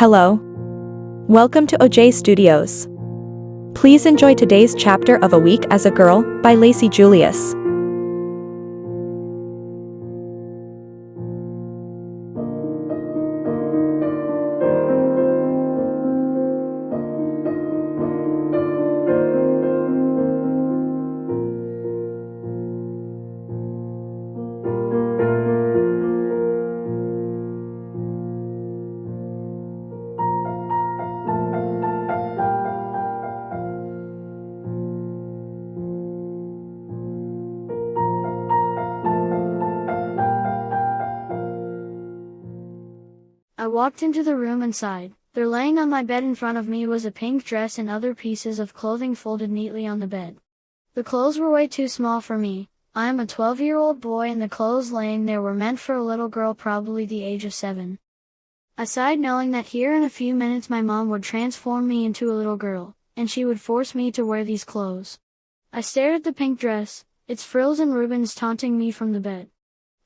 Hello. Welcome to OJ Studios. Please enjoy today's chapter of A Week as a Girl by Lacey Julius. I walked into the room and sighed. There laying on my bed in front of me was a pink dress and other pieces of clothing folded neatly on the bed. The clothes were way too small for me. I am a 12-year-old boy and the clothes laying there were meant for a little girl probably the age of 7. I sighed knowing that here in a few minutes my mom would transform me into a little girl, and she would force me to wear these clothes. I stared at the pink dress, its frills and ribbons taunting me from the bed.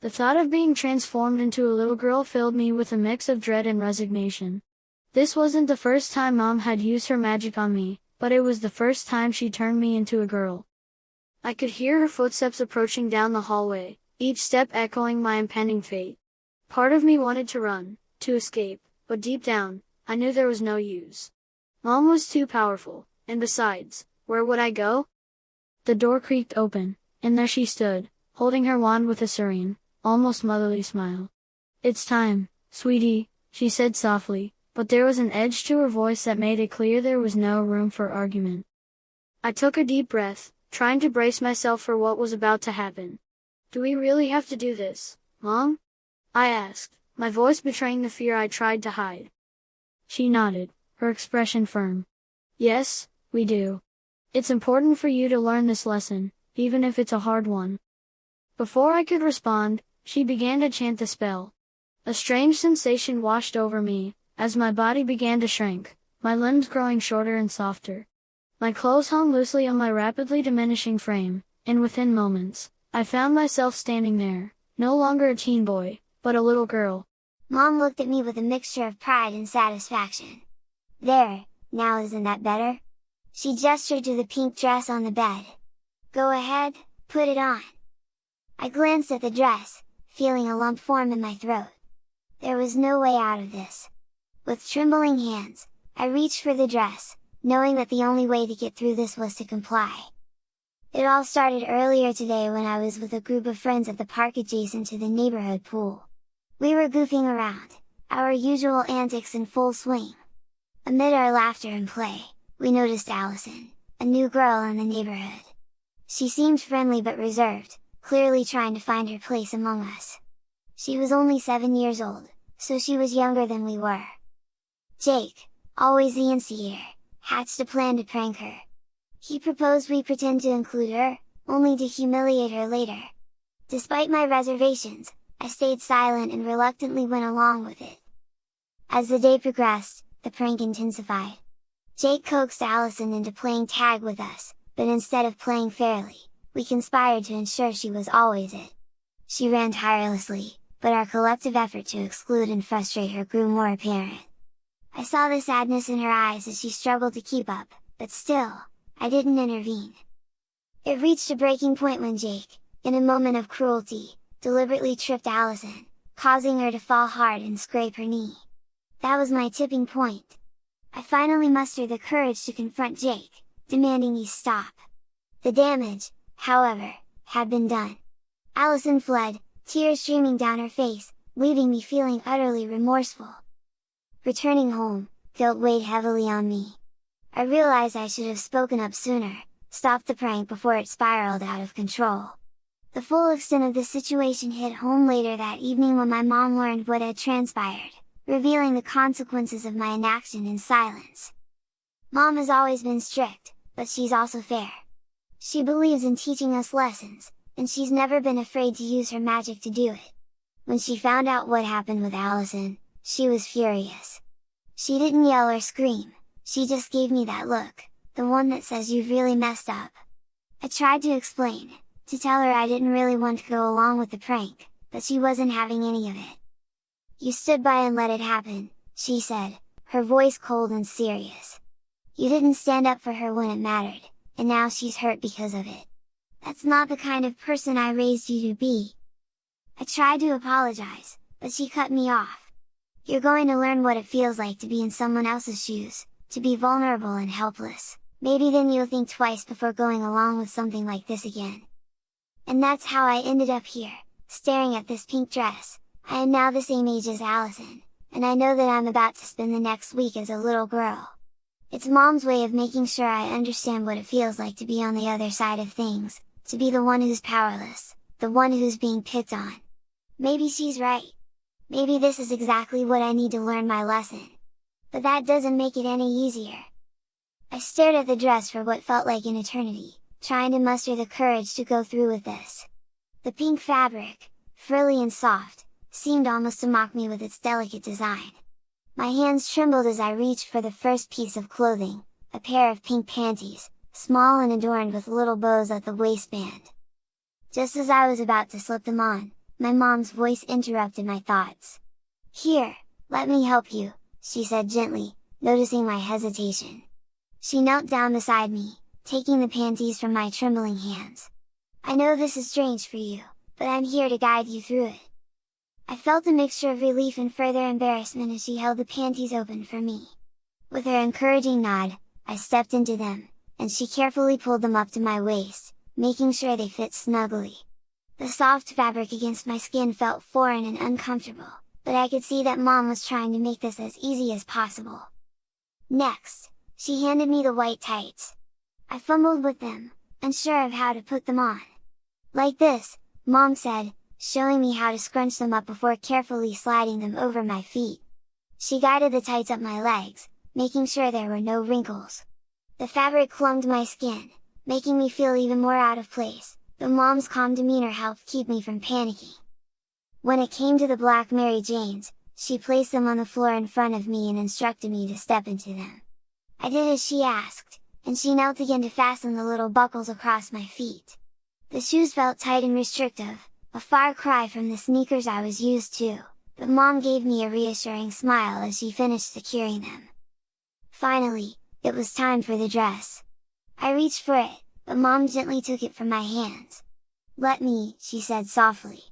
The thought of being transformed into a little girl filled me with a mix of dread and resignation. This wasn't the first time Mom had used her magic on me, but it was the first time she turned me into a girl. I could hear her footsteps approaching down the hallway, each step echoing my impending fate. Part of me wanted to run, to escape, but deep down, I knew there was no use. Mom was too powerful, and besides, where would I go? The door creaked open, and there she stood, holding her wand with a serene, almost motherly smile. "It's time, sweetie," she said softly, but there was an edge to her voice that made it clear there was no room for argument. I took a deep breath, trying to brace myself for what was about to happen. "Do we really have to do this, Mom?" I asked, my voice betraying the fear I tried to hide. She nodded, her expression firm. "Yes, we do. It's important for you to learn this lesson, even if it's a hard one." Before I could respond, she began to chant the spell. A strange sensation washed over me, as my body began to shrink, my limbs growing shorter and softer. My clothes hung loosely on my rapidly diminishing frame, and within moments, I found myself standing there, no longer a teen boy, but a little girl. Mom looked at me with a mixture of pride and satisfaction. "There, now isn't that better?" She gestured to the pink dress on the bed. "Go ahead, put it on." I glanced at the dress, feeling a lump form in my throat. There was no way out of this. With trembling hands, I reached for the dress, knowing that the only way to get through this was to comply. It all started earlier today when I was with a group of friends at the park adjacent to the neighborhood pool. We were goofing around, our usual antics in full swing. Amid our laughter and play, we noticed Allison, a new girl in the neighborhood. She seemed friendly but reserved, clearly trying to find her place among us. She was only 7 years old, so she was younger than we were. Jake, always the instigator, hatched a plan to prank her. He proposed we pretend to include her, only to humiliate her later. Despite my reservations, I stayed silent and reluctantly went along with it. As the day progressed, the prank intensified. Jake coaxed Allison into playing tag with us, but instead of playing fairly, we conspired to ensure she was always it. She ran tirelessly, but our collective effort to exclude and frustrate her grew more apparent. I saw the sadness in her eyes as she struggled to keep up, but still, I didn't intervene. It reached a breaking point when Jake, in a moment of cruelty, deliberately tripped Allison, causing her to fall hard and scrape her knee. That was my tipping point. I finally mustered the courage to confront Jake, demanding he stop. The damage, however, had been done. Allison fled, tears streaming down her face, leaving me feeling utterly remorseful. Returning home, guilt weighed heavily on me. I realized I should have spoken up sooner, stopped the prank before it spiraled out of control. The full extent of the situation hit home later that evening when my mom learned what had transpired, revealing the consequences of my inaction in silence. Mom has always been strict, but she's also fair. She believes in teaching us lessons, and she's never been afraid to use her magic to do it. When she found out what happened with Allison, she was furious. She didn't yell or scream, she just gave me that look, the one that says you've really messed up. I tried to explain, to tell her I didn't really want to go along with the prank, but she wasn't having any of it. "You stood by and let it happen," she said, her voice cold and serious. You didn't stand up for her when it mattered, and now she's hurt because of it. That's not the kind of person I raised you to be. I tried to apologize, but she cut me off. You're going to learn what it feels like to be in someone else's shoes, to be vulnerable and helpless. Maybe then you'll think twice before going along with something like this again. And that's how I ended up here, staring at this pink dress. I am now the same age as Allison, and I know that I'm about to spend the next week as a little girl. It's Mom's way of making sure I understand what it feels like to be on the other side of things, to be the one who's powerless, the one who's being picked on. Maybe she's right. Maybe this is exactly what I need to learn my lesson. But that doesn't make it any easier. I stared at the dress for what felt like an eternity, trying to muster the courage to go through with this. The pink fabric, frilly and soft, seemed almost to mock me with its delicate design. My hands trembled as I reached for the first piece of clothing, a pair of pink panties, small and adorned with little bows at the waistband. Just as I was about to slip them on, my mom's voice interrupted my thoughts. "Here, let me help you," she said gently, noticing my hesitation. She knelt down beside me, taking the panties from my trembling hands. "I know this is strange for you, but I'm here to guide you through it." I felt a mixture of relief and further embarrassment as she held the panties open for me. With her encouraging nod, I stepped into them, and she carefully pulled them up to my waist, making sure they fit snugly. The soft fabric against my skin felt foreign and uncomfortable, but I could see that Mom was trying to make this as easy as possible. Next, she handed me the white tights. I fumbled with them, unsure of how to put them on. "Like this," Mom said, showing me how to scrunch them up before carefully sliding them over my feet. She guided the tights up my legs, making sure there were no wrinkles. The fabric clung to my skin, making me feel even more out of place, but Mom's calm demeanor helped keep me from panicking. When it came to the black Mary Janes, she placed them on the floor in front of me and instructed me to step into them. I did as she asked, and she knelt again to fasten the little buckles across my feet. The shoes felt tight and restrictive, a far cry from the sneakers I was used to, but Mom gave me a reassuring smile as she finished securing them. Finally, it was time for the dress. I reached for it, but Mom gently took it from my hands. "Let me," she said softly.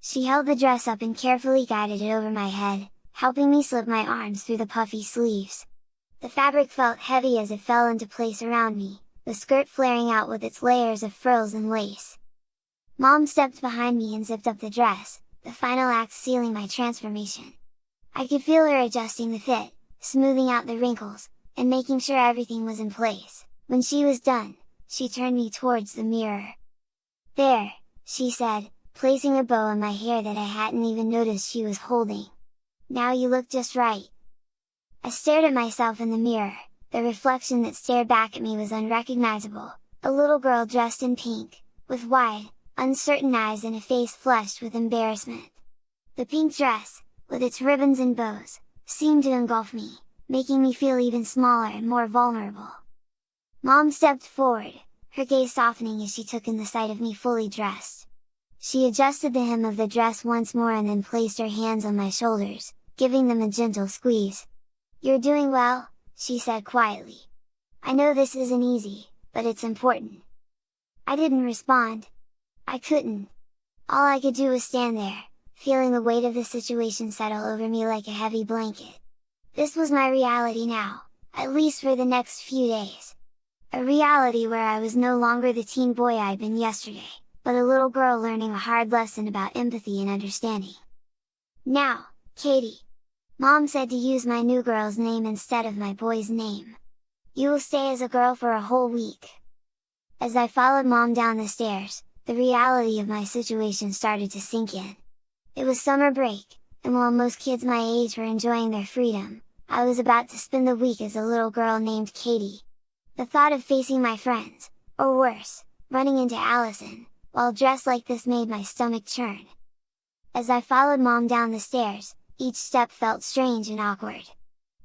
She held the dress up and carefully guided it over my head, helping me slip my arms through the puffy sleeves. The fabric felt heavy as it fell into place around me, the skirt flaring out with its layers of frills and lace. Mom stepped behind me and zipped up the dress, the final act sealing my transformation. I could feel her adjusting the fit, smoothing out the wrinkles, and making sure everything was in place. When she was done, she turned me towards the mirror. "There," she said, placing a bow in my hair that I hadn't even noticed she was holding. "Now you look just right." I stared at myself in the mirror, the reflection that stared back at me was unrecognizable, a little girl dressed in pink, with wide, uncertain eyes and a face flushed with embarrassment. The pink dress, with its ribbons and bows, seemed to engulf me, making me feel even smaller and more vulnerable. Mom stepped forward, her gaze softening as she took in the sight of me fully dressed. She adjusted the hem of the dress once more and then placed her hands on my shoulders, giving them a gentle squeeze. "You're doing well," she said quietly. "I know this isn't easy, but it's important." I didn't respond. I couldn't. All I could do was stand there, feeling the weight of the situation settle over me like a heavy blanket. This was my reality now, at least for the next few days. A reality where I was no longer the teen boy I'd been yesterday, but a little girl learning a hard lesson about empathy and understanding. "Now, Katie," Mom said to use my new girl's name instead of my boy's name. "You will stay as a girl for a whole week." As I followed Mom down the stairs, the reality of my situation started to sink in. It was summer break, and while most kids my age were enjoying their freedom, I was about to spend the week as a little girl named Katie. The thought of facing my friends, or worse, running into Allison, while dressed like this made my stomach churn. As I followed Mom down the stairs, each step felt strange and awkward.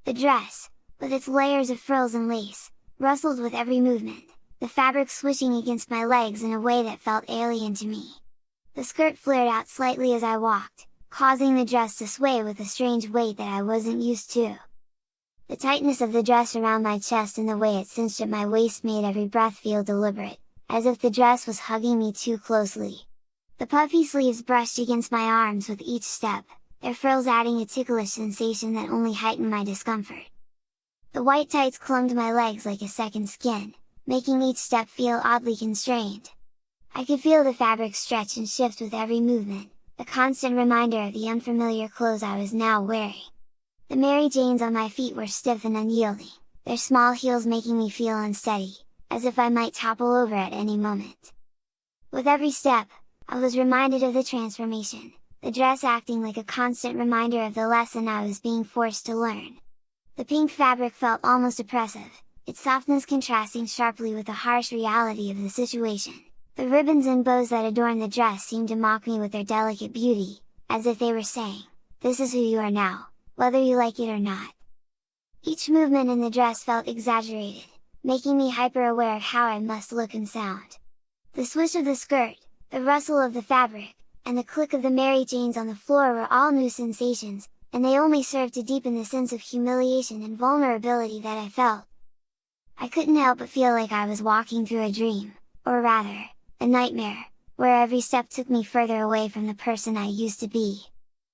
The dress, with its layers of frills and lace, rustled with every movement, the fabric swishing against my legs in a way that felt alien to me. The skirt flared out slightly as I walked, causing the dress to sway with a strange weight that I wasn't used to. The tightness of the dress around my chest and the way it cinched at my waist made every breath feel deliberate, as if the dress was hugging me too closely. The puffy sleeves brushed against my arms with each step, their frills adding a ticklish sensation that only heightened my discomfort. The white tights clung to my legs like a second skin, making each step feel oddly constrained. I could feel the fabric stretch and shift with every movement, a constant reminder of the unfamiliar clothes I was now wearing. The Mary Janes on my feet were stiff and unyielding, their small heels making me feel unsteady, as if I might topple over at any moment. With every step, I was reminded of the transformation, the dress acting like a constant reminder of the lesson I was being forced to learn. The pink fabric felt almost oppressive, its softness contrasting sharply with the harsh reality of the situation. The ribbons and bows that adorned the dress seemed to mock me with their delicate beauty, as if they were saying, "This is who you are now, whether you like it or not." Each movement in the dress felt exaggerated, making me hyper-aware of how I must look and sound. The swish of the skirt, the rustle of the fabric, and the click of the Mary Janes on the floor were all new sensations, and they only served to deepen the sense of humiliation and vulnerability that I felt. I couldn't help but feel like I was walking through a dream, or rather, a nightmare, where every step took me further away from the person I used to be.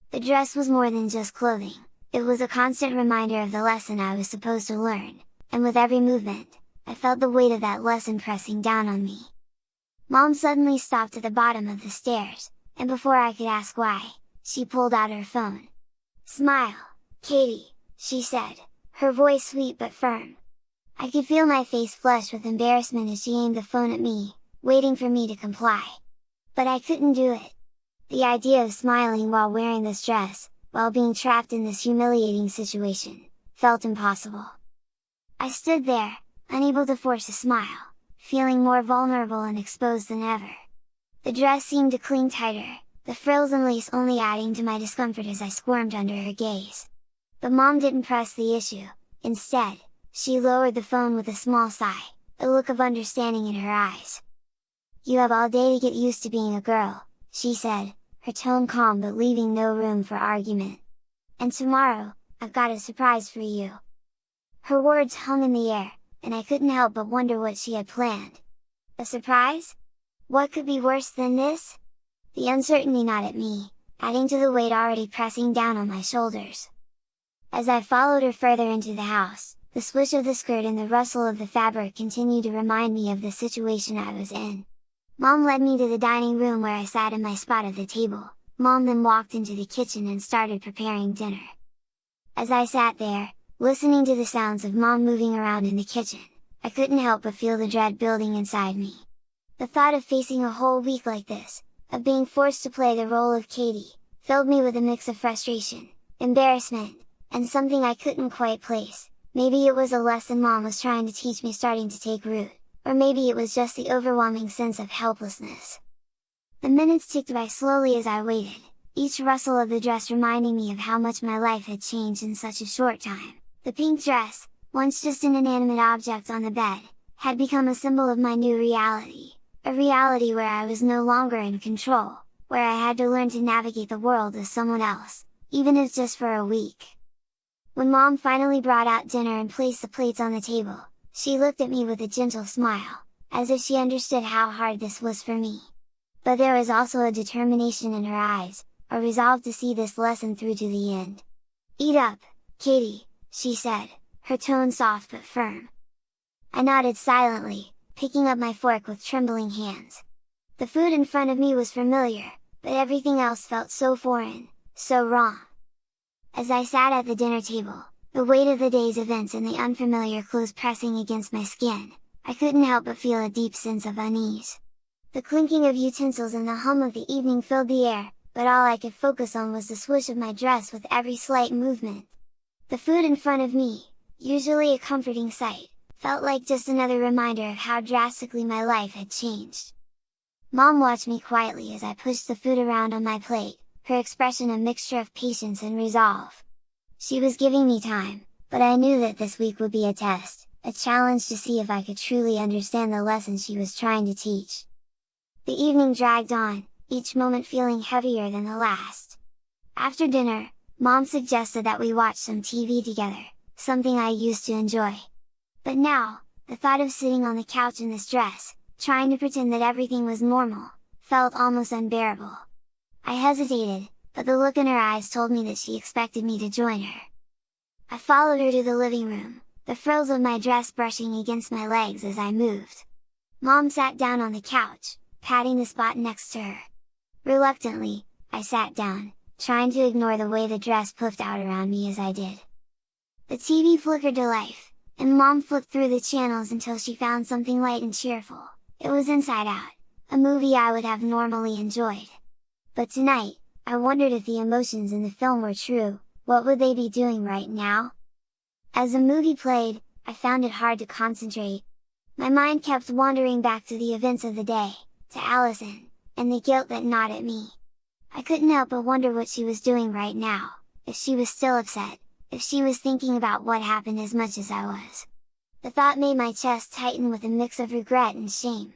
The dress was more than just clothing, it was a constant reminder of the lesson I was supposed to learn, and with every movement, I felt the weight of that lesson pressing down on me. Mom suddenly stopped at the bottom of the stairs, and before I could ask why, she pulled out her phone. "Smile, Katie," she said, her voice sweet but firm. I could feel my face flush with embarrassment as she aimed the phone at me, waiting for me to comply. But I couldn't do it. The idea of smiling while wearing this dress, while being trapped in this humiliating situation, felt impossible. I stood there, unable to force a smile, feeling more vulnerable and exposed than ever. The dress seemed to cling tighter, the frills and lace only adding to my discomfort as I squirmed under her gaze. But Mom didn't press the issue, instead, she lowered the phone with a small sigh, a look of understanding in her eyes. "You have all day to get used to being a girl," she said, her tone calm but leaving no room for argument. "And tomorrow, I've got a surprise for you." Her words hung in the air, and I couldn't help but wonder what she had planned. A surprise? What could be worse than this? The uncertainty gnawed at me, adding to the weight already pressing down on my shoulders. As I followed her further into the house, the swish of the skirt and the rustle of the fabric continued to remind me of the situation I was in. Mom led me to the dining room where I sat in my spot at the table. Mom then walked into the kitchen and started preparing dinner. As I sat there, listening to the sounds of Mom moving around in the kitchen, I couldn't help but feel the dread building inside me. The thought of facing a whole week like this, of being forced to play the role of Katie, filled me with a mix of frustration, embarrassment, and something I couldn't quite place. Maybe it was a lesson Mom was trying to teach me starting to take root, or maybe it was just the overwhelming sense of helplessness. The minutes ticked by slowly as I waited, each rustle of the dress reminding me of how much my life had changed in such a short time. The pink dress, once just an inanimate object on the bed, had become a symbol of my new reality, a reality where I was no longer in control, where I had to learn to navigate the world as someone else, even if just for a week. When Mom finally brought out dinner and placed the plates on the table, she looked at me with a gentle smile, as if she understood how hard this was for me. But there was also a determination in her eyes, a resolve to see this lesson through to the end. "Eat up, Katie," she said, her tone soft but firm. I nodded silently, picking up my fork with trembling hands. The food in front of me was familiar, but everything else felt so foreign, so wrong. As I sat at the dinner table, the weight of the day's events and the unfamiliar clothes pressing against my skin, I couldn't help but feel a deep sense of unease. The clinking of utensils and the hum of the evening filled the air, but all I could focus on was the swoosh of my dress with every slight movement. The food in front of me, usually a comforting sight, felt like just another reminder of how drastically my life had changed. Mom watched me quietly as I pushed the food around on my plate, her expression a mixture of patience and resolve. She was giving me time, but I knew that this week would be a test, a challenge to see if I could truly understand the lesson she was trying to teach. The evening dragged on, each moment feeling heavier than the last. After dinner, Mom suggested that we watch some TV together, something I used to enjoy. But now, the thought of sitting on the couch in this dress, trying to pretend that everything was normal, felt almost unbearable. I hesitated, but the look in her eyes told me that she expected me to join her. I followed her to the living room, the frills of my dress brushing against my legs as I moved. Mom sat down on the couch, patting the spot next to her. Reluctantly, I sat down, trying to ignore the way the dress puffed out around me as I did. The TV flickered to life, and Mom flipped through the channels until she found something light and cheerful. It was Inside Out, a movie I would have normally enjoyed. But tonight, I wondered if the emotions in the film were true, what would they be doing right now? As the movie played, I found it hard to concentrate. My mind kept wandering back to the events of the day, to Allison, and the guilt that gnawed at me. I couldn't help but wonder what she was doing right now, if she was still upset, if she was thinking about what happened as much as I was. The thought made my chest tighten with a mix of regret and shame.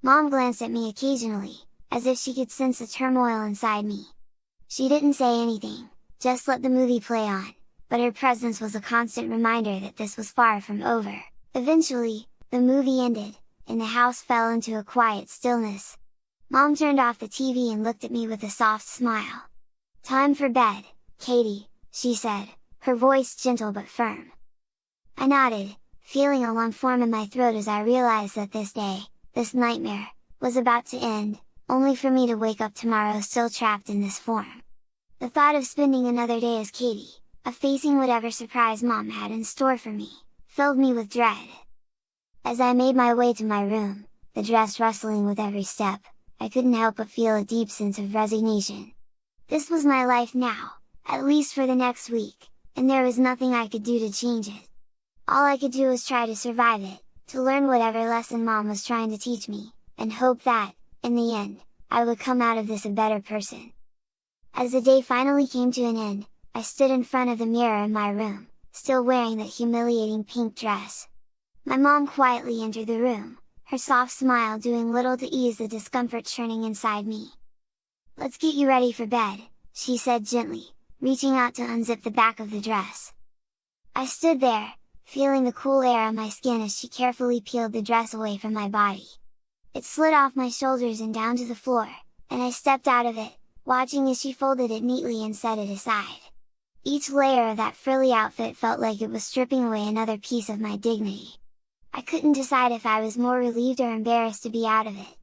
Mom glanced at me occasionally, as if she could sense the turmoil inside me. She didn't say anything, just let the movie play on, but her presence was a constant reminder that this was far from over. Eventually, the movie ended, and the house fell into a quiet stillness. Mom turned off the TV and looked at me with a soft smile. "Time for bed, Katie," she said, her voice gentle but firm. I nodded, feeling a lump form in my throat as I realized that this day, this nightmare, was about to end, only for me to wake up tomorrow still trapped in this form. The thought of spending another day as Katie, of facing whatever surprise Mom had in store for me, filled me with dread. As I made my way to my room, the dress rustling with every step, I couldn't help but feel a deep sense of resignation. This was my life now, at least for the next week, and there was nothing I could do to change it. All I could do was try to survive it, to learn whatever lesson Mom was trying to teach me, and hope that, in the end, I would come out of this a better person. As the day finally came to an end, I stood in front of the mirror in my room, still wearing that humiliating pink dress. My mom quietly entered the room, her soft smile doing little to ease the discomfort churning inside me. "Let's get you ready for bed," she said gently, reaching out to unzip the back of the dress. I stood there, feeling the cool air on my skin as she carefully peeled the dress away from my body. It slid off my shoulders and down to the floor, and I stepped out of it, watching as she folded it neatly and set it aside. Each layer of that frilly outfit felt like it was stripping away another piece of my dignity. I couldn't decide if I was more relieved or embarrassed to be out of it.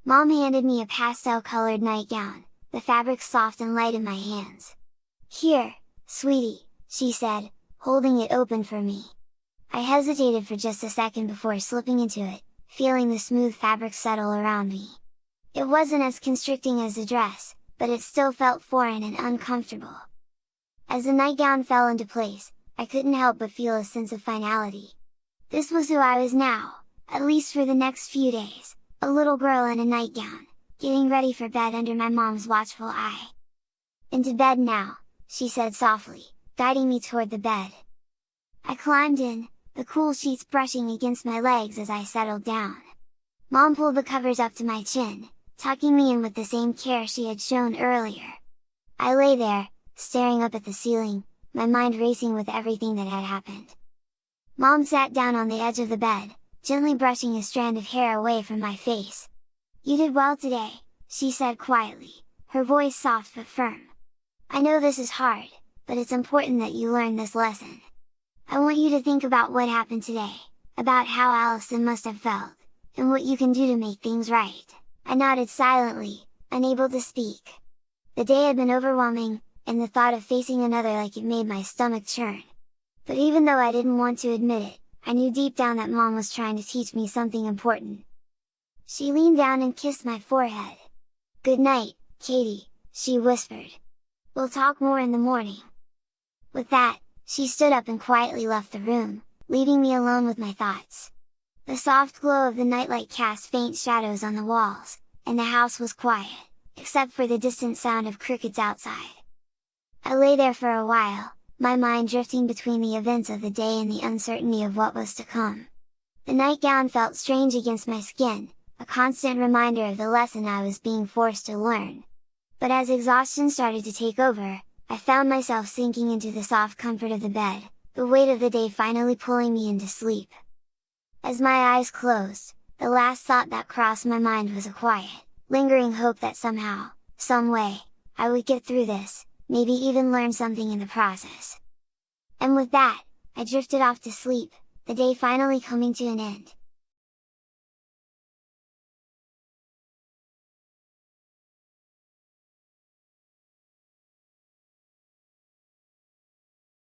Mom handed me a pastel-colored nightgown, the fabric soft and light in my hands. "Here, sweetie," she said, holding it open for me. I hesitated for just a second before slipping into it, feeling the smooth fabric settle around me. It wasn't as constricting as the dress, but it still felt foreign and uncomfortable. As the nightgown fell into place, I couldn't help but feel a sense of finality. This was who I was now, at least for the next few days, a little girl in a nightgown, getting ready for bed under my mom's watchful eye. "Into bed now," she said softly, guiding me toward the bed. I climbed in, the cool sheets brushing against my legs as I settled down. Mom pulled the covers up to my chin, tucking me in with the same care she had shown earlier. I lay there, staring up at the ceiling, my mind racing with everything that had happened. Mom sat down on the edge of the bed, gently brushing a strand of hair away from my face. "You did well today," she said quietly, her voice soft but firm. "I know this is hard, but it's important that you learn this lesson. I want you to think about what happened today, about how Allison must have felt, and what you can do to make things right." I nodded silently, unable to speak. The day had been overwhelming, and the thought of facing another like it made my stomach churn. But even though I didn't want to admit it, I knew deep down that Mom was trying to teach me something important. She leaned down and kissed my forehead. "Good night, Katie," she whispered. "We'll talk more in the morning." With that, she stood up and quietly left the room, leaving me alone with my thoughts. The soft glow of the nightlight cast faint shadows on the walls, and the house was quiet, except for the distant sound of crickets outside. I lay there for a while, my mind drifting between the events of the day and the uncertainty of what was to come. The nightgown felt strange against my skin, a constant reminder of the lesson I was being forced to learn. But as exhaustion started to take over, I found myself sinking into the soft comfort of the bed, the weight of the day finally pulling me into sleep. As my eyes closed, the last thought that crossed my mind was a quiet, lingering hope that somehow, some way, I would get through this, maybe even learn something in the process. And with that, I drifted off to sleep, the day finally coming to an end.